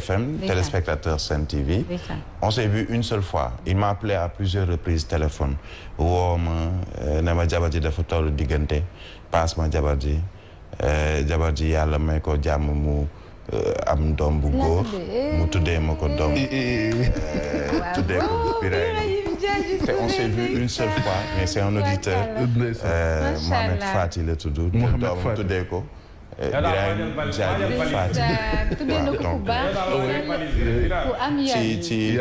FM, téléspectateur Sen TV. On s'est vu une seule fois. Il m'a appelé à plusieurs reprises téléphone. woo ma ne ma jabar ji dafa toll diggante passe ma jabar ji yàlla may ko jàmm mu am doom bu góor mu tuddee ma ko doom tuddee ko Birahim. On s'est vu une seule fois mais c'est un auditeur Mohamed Fati la tudd doom tuddee ko Birahim Diadji Fati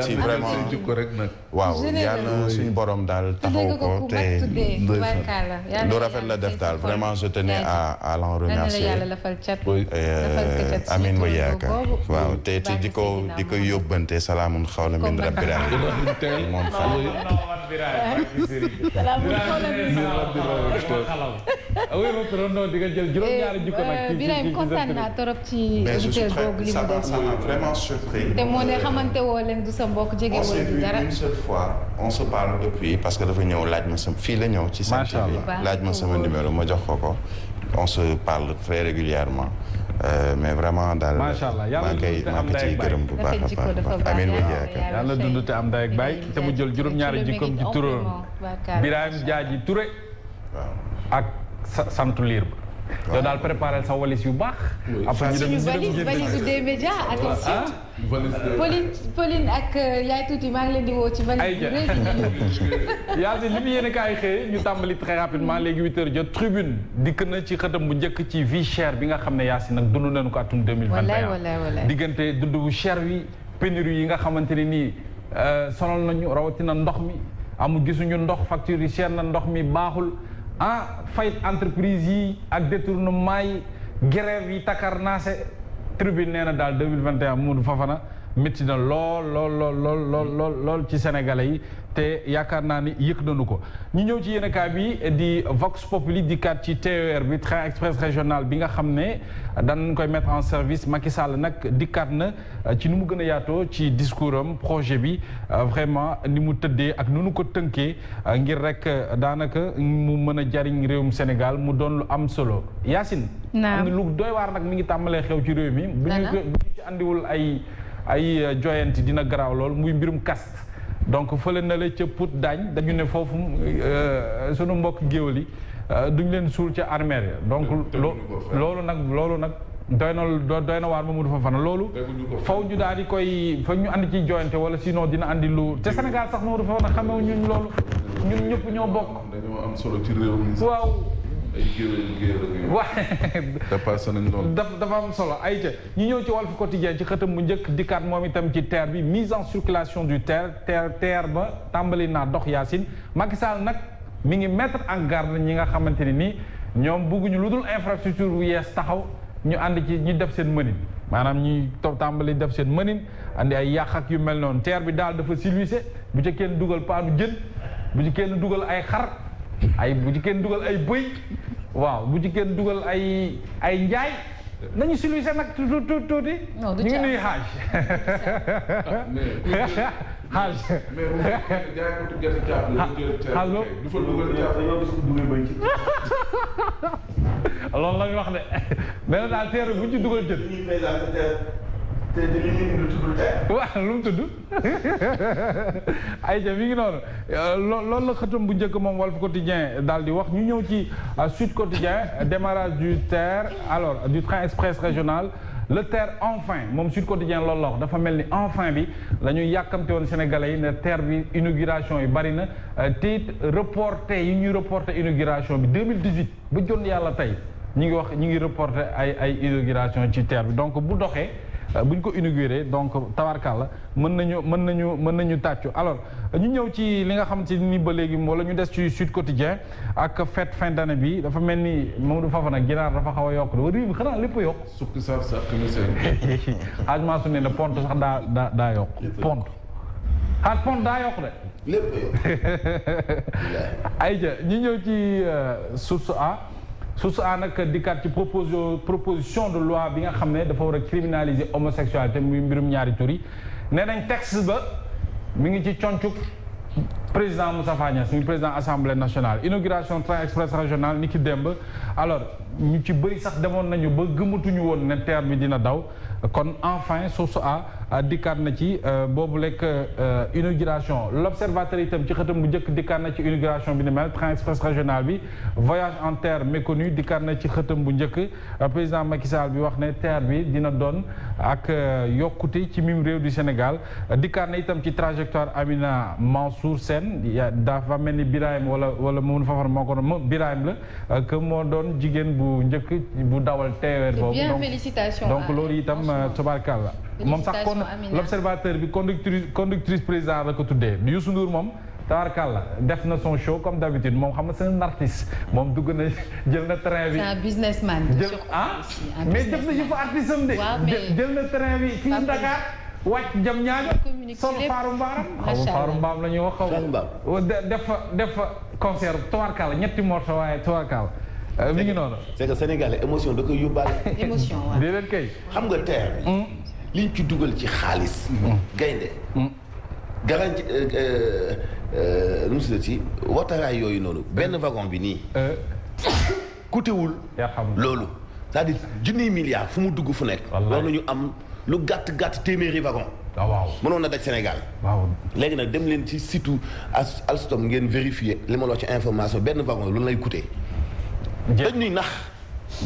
ci vraiment waaw yàlla suñu borom daal taxaw ko te lu rafet la def daal vraiment je tenais à l'en remercier amiin wa yaaka waaw te di ko yóbbante salaamun xawlan min rabbil aalamiin moom Birahim kontaan naa torop ci auditeur boobu li mu def. Ça m'a vraiment surpris. te moo ne xamante woo leen du sa mbokk jege woo du dara. une seule fois on se parle depuis parce que dafa ñëw laaj ma sama fii la ñëw ci Sen TV laaj ma sama numéro ma jox ko on se parle très régulièrement mais vraiment daal maa ngi ciy gërëm bu baax a baax amiin wa yaaka yàlla dund te am ndey ak baay te mu jël juróom-ñaari jikkoom ci turam Birahim Diadji Touré ak santu liir ba yow daal préparé sa walis yu baax. après ñu dem valise des médias attention. Pauline ak yaay tuuti maa ngi leen di woo ci valise bi léegi. yaa ngi li mu yéene kaay xëy ñu tàmbali très rapidement léegi 8h jot tribune dikk na ci xëtam bu njëkk ci vie chère bi nga xam ne Yacine nag dund nañu ko atum 2021. diggante dund bu cher wi pénurie yi nga xamante ne nii sonal nañu rawatina ndox mi gisuñu ndox facture yi cher na ndox mi baaxul. fayit entreprise yi ak détournement yi grève yi takar naase tribune nee na daal 2021 Mamadou Fofana métti na lool ci sénégalais yi te yaakaar naa ni yëg nañu ko ñu ñëw ci yéenekaay bi di Vox Populi di kat ci TER bi train express régional bi nga xam ne danañ koy mettre en service Macky Sall nag dikkaat na ci ni mu gën a yaatoo ci discours am projet bi vraiment ni mu tëddee ak nu nu ko tënkee ngir rek daanaka mu mën a jariñ réewum Sénégal mu doon lu am solo Yacine am lu doy waar nag mi ngi tàmbalee xew ci réew mi bu ñu ci andiwul ay joyanti dina garaaw lool muy mbirum caste donc fële na la ca Pout Dagne dañu ne foofu sunu mbokk géwël yi duñ leen suul ca armée ya donc loolu nag doy na waar Mamadou Fofana loolu faw ñu daal di koy fa ñu andi ci joyante wala sinon dina andi lu te Sénégal sax Mamadou Fofana xamew ñun loolu ñun ñëpp ñoo bokk dañoo am solo ci réew mi waaw ay géwél dafa am solo ay ca ñu ñëw ci Walf Quotidien ci xëtam bu njëkk dikkaat moom itam ci TER bi mise en circulation du TER ba tàmbali naa dox Yacine Macky Sall nag mi ngi mettre en garde ñi nga xamante ne nii ñoom bugguñu lu dul infrastructure bu yees taxaw ñu ànd ci ñu def seen mënin maanaam ñuy tàmbali def seen mënin andi ay yàq ak yu mel noonu TER bi daal dafa silwise bu ci kenn dugal paanu jën bu ci kenn dugal ay xar bu ci kenn dugal ay bëy waaw bu ci kenn dugal ay njaay nañu silwise nag tuuti ñu ngi nuy xaaj loolu la ñu wax de mais nag daal teer bu ñu ci dugal jën waaw lu mu tudd ayca mi ngi noonu loolu la xëtam bu njëkk moom Walf Quotidien daal di wax ñu ñëw ci Sud Quotidien démarrage du TER alors du train express régional le TER enfin moom Sud Quotidien loolu la wax dafa mel ni enfin bi la ñuy yàkkamte woon sénégalais yi ne TER bi inauguration yi bari na te it reporté yi ñuy reporté inauguration bi 2018 ba jot yàlla tey ñu ngi reporté ay inauguration ci TER bi donc bu doxee bu ñu ko inauguré donc tabarkàlla mën nañu tàccu alors ñu ñëw ci li nga xam ci ni ba léegi wala ñu des ci Sud Quotidien ak fête fin d'année bi dafa mel ni Mamadou Fofana nag ginaar dafa xaw a yokk de réew mi xanaa lépp a yokk sukki sax mi seen agement su ne ne pont sax daa yokk pont daa yokk de lépp ayja ñu ñëw ci source A nag dikkaat ci proposition de loi bi nga xam ne dafa war a criminaliser homosexualité muy mbirum ñaari tur yi nee nañ texte ba mi ngi ci concuk président Moustapha Niasse muy président assemblée nationale inauguration train express régional ni ki démb alors ñu ci bëri sax demoon nañu ba gëmatuñu woon ne TER bi dina daw kon enfin source a dikkaat na ci boobu lekk inauguration l'observateur itam ci xëtam bu njëkk dikkaat na ci inauguration bi ni mel train express régional bi voyage en terre méconnu dikkaat na ci xëtam bu njëkk président Macky Sall bi wax ne TER bi dina doon ak yokkute ci mim réew du Sénégal dikkaat na itam ci trajectoire Amina Mansour Sène dafa mel ni Birahim wala Mamadou Fafana moo ko doon Birahim la que moo doon jigéen bu njëkk bu dawal TER boobu donc loolu itam tubaarkàlla moom sax kon l'observateur bi conductrice président la ko tuddee Youssou Ndour moom tabarkàlla def na son show comme d'habitude moom xam nga c'est un artiste moom dugg na jël na train bi. c'est un businessman. jël mais def na yëfu artiste am de. jël na train bi fii Dakar wàcc jam ñaajo sol faaru mbaaram. xaw ma faaru mbaam la ñuy wax xaw def fa concert tabarkàlla ñetti morceaux waaye tabarkàlla mi ngi noonu. c'est que Sénégalais émotion da koy yóbbaale. émotion waaw déedéet kay. xam nga TER bi. liñ ci dugal ci xaalis. gaynde garanti lu mu tuddati wataraay yooyu noonu benn wagon bi nii. coûtewul loolu c'est-à-dire junniy milliards fu mu dugg fu nekk. loolu ñu am lu gàtt téeméeri wagon. waaw mënoon na daj Sénégal. waaw léegi nag dem leen ci site Alstom ngeen vérifier li ma la wax ci information benn wagon lu lay coûter. dañuy nax.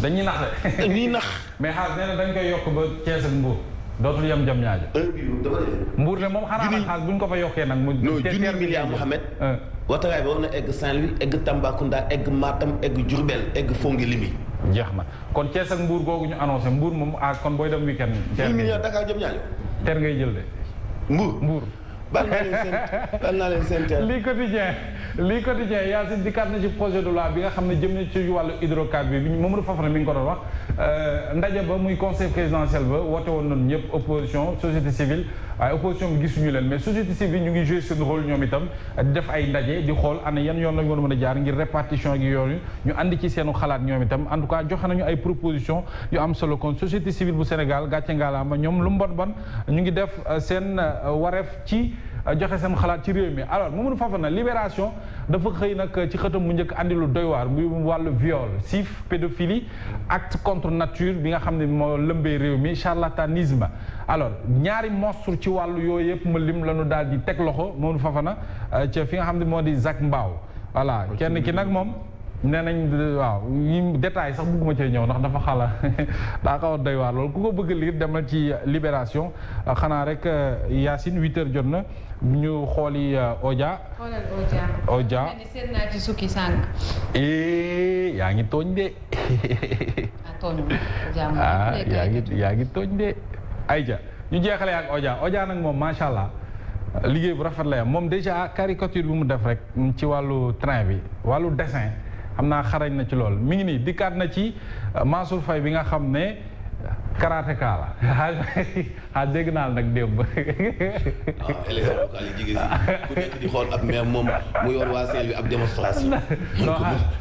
dañuy nax de. dañuy nax. mais xaalis nee na dañ koy yokk ba Thiès ak Mbour. dootul yem jam ñaajo. Mbour ne moom xanaa xaalis bu ñu ko fa yokkee nag. mu junni milliard Mouhamed. wataraay bi war na egg Saint-Louis egg Tambacounda egg Matam egg Diourbel egg Fongolimbi. jeex na kon Thiès ak Mbour googu ñu annoncé Mbour moom kon booy dem week-end. 10 milliards Dakar jam ñaajo. TER ngay jël de. Mbour. bal naa leen seen TER. lii quotidien Yacine dikkaat na ci projet de loi bi nga xam ne jëm na ci wàllu hydrocarbures bi Mamadou Fafana mi ngi ko doon wax ndaje ba muy conseil présidentiel ba woote woon nañu ñëpp opposition société civile waaye opposition bi gisuñu leen mais société civile ñu ngi joué seen rôle ñoom itam di def ay ndaje di xool ana yan yoon lañu war a mën a jaar ngir répartition gi yooyu ñu andi ci seenu xalaat ñoom itam en tout cas joxe nañu ay proposition yu am solo kon société civile bu Sénégal gàcce ngaalaama ñoom lu mbon bon ñu ngi def seen wareef ci joxe seen xalaat ci réew mi alors Mamadou Fafana Libération dafa xëy nag ci xëtam mu njëkk andi lu doy waar muy wàllu viol sif pédophilie acte contre nature bi nga xam ne moo lëmbee réew mi charlatanisme alors ñaari monstre ci wàllu yooyu yëpp ma lim la ñu daal di teg loxo Mamadou Fafana ca fi nga xam ne moo di Zac Mbao voilà kenn ki nag moom nee nañ waaw yi détail sax bëgguma cee ñëw ndax dafa xala daa xaw a doy waar loolu ku ko bëgg lire demal ci Libération xanaa rek Yacine 8h jot na ñu xooli Odia. xoolal Odia. seet naa ci sukki sànq. yaa ngi tooñ de. yaa ngi tooñ de. ayja ñu jeexalee ak Odia nag moom macha allah. liggéey bu rafet la yam moom déjà caricature bi mu def rek ci wàllu train bi wàllu dessin xam naa xarañ na ci lool mi ngi nii dikkaat na ci Mansour Faye bi nga xam ne karatéka la ah dégg naa la nag démb. élection locale yi jigéen si ku nekk di xool ab maire moom mu yor waa Saint-Louis ab démonstration.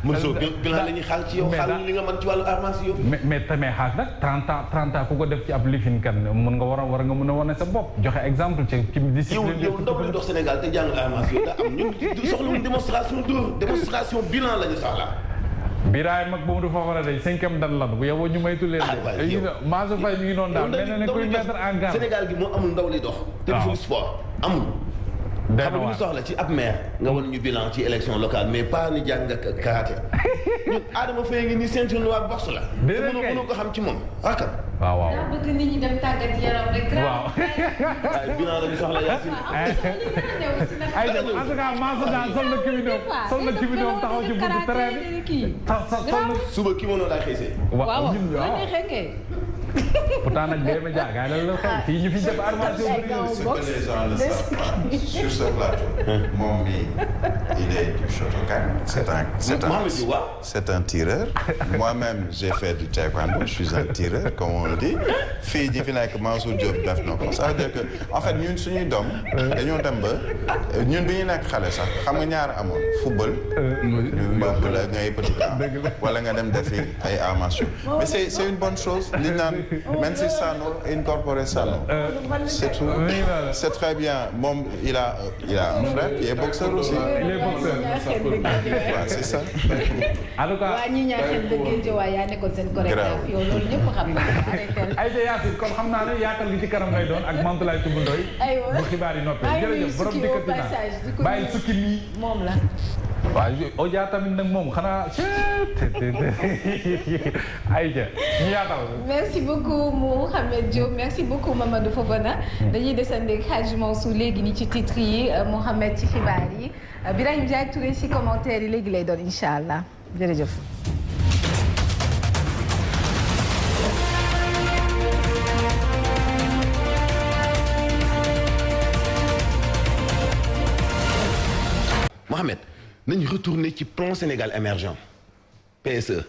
mun soo bilan la ñuy xaal ci yow xaal li nga mën ci wàllu armance yow. mais xaas nag 30 ans ku ko def ci ab lifin kan mun nga war nga mën a wane sa bopp joxe exemple ci discipline. yow ndaw li dox Sénégal te jàng armance yow daa am ñun soxla démonstration dóor démonstration bilan la ñu soxla. Biraay mag Mamadou Fafana day 5e dan lan bu yow ñu maytu leen de. Mansour Faye mi ngi noonu daal mel na ne kuy mettre en garde. Sénégal gi moo amul ndaw li dox. te deful sport amul. xam nga ñu soxla ci ab maire nga wan ñu bilan ci élection locale mais pas ni jàng nga karaté. ñun Adama Faye ngi ni ceinture noire boxe la. déedéet kay mënoo ko xam ci moom rakam. waaw daa bëgg nit ñi dem tàggat yaram rek. waaw. waaye bilan la ñu soxla Yacine. ay en tout cas Mansour daal sol na kibinoom taxaw ci buntu terrain bi. suba ki mënoo daa xëysee. waaw pourtant nag déeme jaagaay la xew fii ñu fi def armation sur ce plateau moom mi il est du Shotokan c'est un tireur moi-même j'ai fait du taekwondo je suis un tireur comme on le dit fii ji fi nekk Mansour Diop def na ko ça veut dire que en fait ñun suñuy doom dañoo dem ba ñun bi ñu nekk xale sax xam nga ñaar amoon football ñu yóbbu la ngay petit camp wala nga dem defi ay armation mais c'est une bonne chose li naan même si Sano incorporé Sano. c'est tout. C'est très bien moom il a un frère qui est boxeur aussi. il est boxeur. waaw c'est ça. en tout cas waa ñi ñaaxal dëgg Géejawaay yaa nekkoon seen chorégraphe yow loolu ñëpp xam na. Aïcha Yacine kon xam naa ne yaatal gi ci kanam lay doon ak Mantoulaye Thioub Ndoye. aywa bu xibaar yi noppee jërëjëf borom dikkati naa bàyyi sukki nii moom la. waaw Odia tamit nag moom xanaa Aïcha ñu yaatal. merci beaucoup Mouhamed Diop merci beaucoup Mamadou Fofana. dañuy desandi ak Hadj Mansour léegi nii ci titre yi Mouhamed ci xibaar yi Birahim Ndiaye Touré ci commentaire yi léegi lay doon incha allah jërëjëf. Mohamed nañu retourner ci plan Sénégal émergent PSE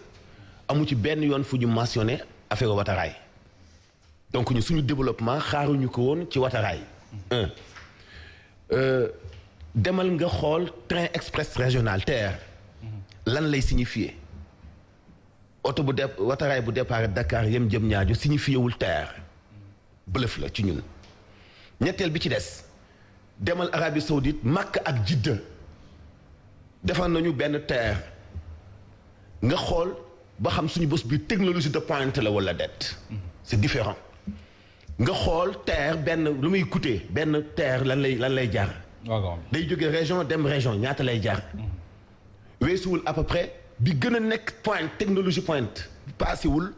amu ci benn yoon fu ñu mentionné affaire wateraay donc ñu suñu développement xaaruñu ko woon ci wateraay demal nga xool train express régional TER lan lay signifier oto bu wateraay bu départ Dakar yem jëm ñaajo signifié wul TER bluff la ci ñun ñetteel bi ci des demal Arabie Saoudite Makka ak Jidda defar nañu benn TER nga xool ba xam suñu bés bi technologie de pointe la wala det c'est différent nga xool TER benn lu muy coûter benn TER lan lay jar day jóge région dem région ñaata lay jar weesuwul à peu près bi gën a nekk pointe technologie pointe paasewul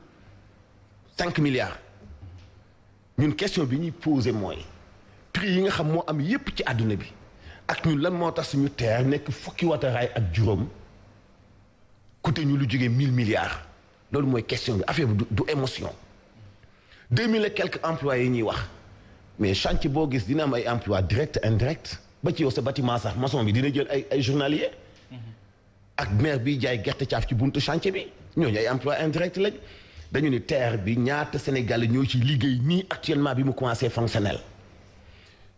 5 milliards ñun question bi ñuy poser mooy prix yi nga xam moo am yépp ci àdduna bi ak ñun lan moo tax suñu TER nekk fukki wateraay ak juróom coûté ñu lu jógee 1000 milliards loolu mooy question bi affaire bi du émotion 2000 et quelques emplois yi ñuy wax mais chantier boo gis dina am ay emplois direct indirect ba ci yow sa bâtiment sax maçon bi dina jël ay journaliers ak maire bi jaay gerte caaf ci buntu chantier bi ñooñu ay emplois indirect lañ dañu ni TER bi ñaata Sénégal ñoo ci liggéey nii actuellement bi mu commencé fonctionnel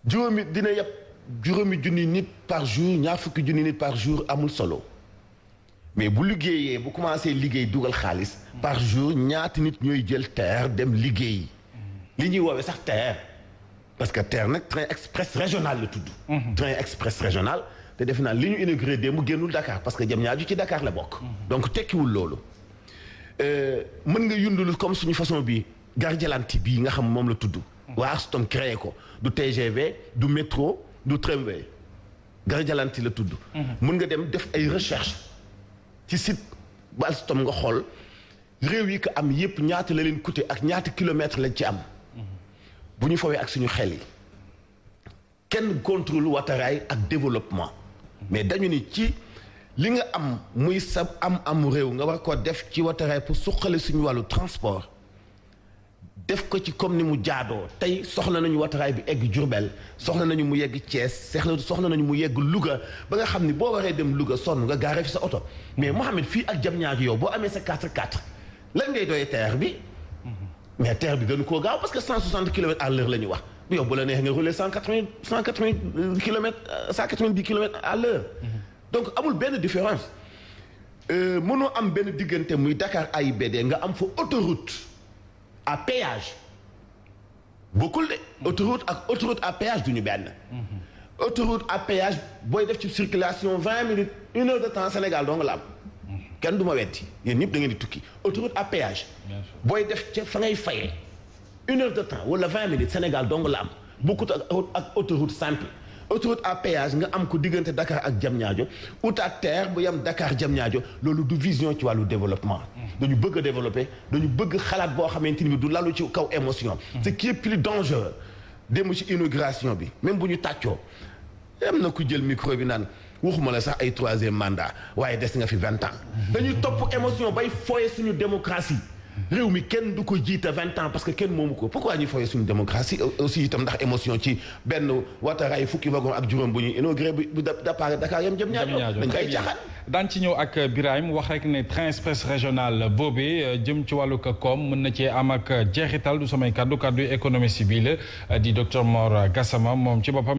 juróomi dina yëpp juróomi junni nit par jour ñaar fukki junni nit par jour amul solo mais bu liggéeyee bu commencé liggéey dugal xaalis par jour ñaata nit ñooy jël TER dem liggéey li ñuy woowee sax TER parce que TER nag train express régional la tudd train express régional te defe naa li ñu inauguré dee mu génnul Dakar parce que Diamniadio ci Dakar la bokk donc tekkiwul loolu mën nga yundul comme suñu façon bi Gardialanti bii nga xam moom la tudd waa Alstom créé ko du TGV du métro du tramway Gardialanti la tudd mën nga dem def ay recherche ci site bu Alstom nga xool réew yi ko am yépp ñaata la leen coûté ak ñaata kilomètres lañ ci am bu ñu fawee ak suñu xel yi kenn contrôle wateraay ak développement mais dañu ni ci li nga am muy sa am réew nga war ko def ci wateraay pour suqale suñu wàllu transport def ko ci comme ni mu jaadoo tey soxla nañu wateraay bi egg Diourbel soxla nañu mu yegg Thiès soxla nañu mu yegg Louga ba nga xam ni boo waree dem Louga sonn nga gaaree fi sa oto mais Mohamed fii ak Diamniadio yow boo amee sa 4x4 lan ngay doyee TER bi mais TER bi gënu koo gaaw parce que 160 kilomètres à l'heure la ñu wax yow bu la neex nga rouler 190 kilomètres à l'heure donc amul benn différence mënoo am benn diggante muy Dakar AIBD nga am fa autoroute à péage bokkul de autoroute ak autoroute à péage du ñu benn autoroute à péage booy def ci circulation 20 minutes 1 heure de temps Sénégal doo nga la am kenn du ma wetti yéen ñëpp da ngeen di tukki autoroute à péage booy def ca fa ngay fayee 1 heure de temps wala 20 minutes Sénégal dong la am bokkut ak autoroute simple autoroute à péage nga am ko diggante Dakar ak Diamniadio ut ak TER bu yam Dakar Diamniadio loolu du vision ci wàllu développement dañu bëgg a développer dañu bëgg xalaat boo xamante ni du lalu ci kaw émotion ce qui est plus dangereux dem ci inauguration bi même bu ñu tàccoo am na ku jël micro bi naan waxuma la sax ay 3e mandat waaye des nga fi 20 ans dañuy topp émotion bay fooye suñu démocratie réew mi kenn du ko jiite 20 ans parce que kenn moomu ko pourquoi ñuy fooye suñu démocratie aussi itam ndax émotion ci benn wateraay fukki wagon ak juróom bu ñuy inauguré bu départ Dakar yam jëm ñaajo dañ koy caaxaan daan ci ñëw ak Birahim wax rek ne train express régional boobee jëm ci wàllu koom mën na cee am ak jeexital du samay kaddu économie civile di docteur Mor Gassama moom ci boppam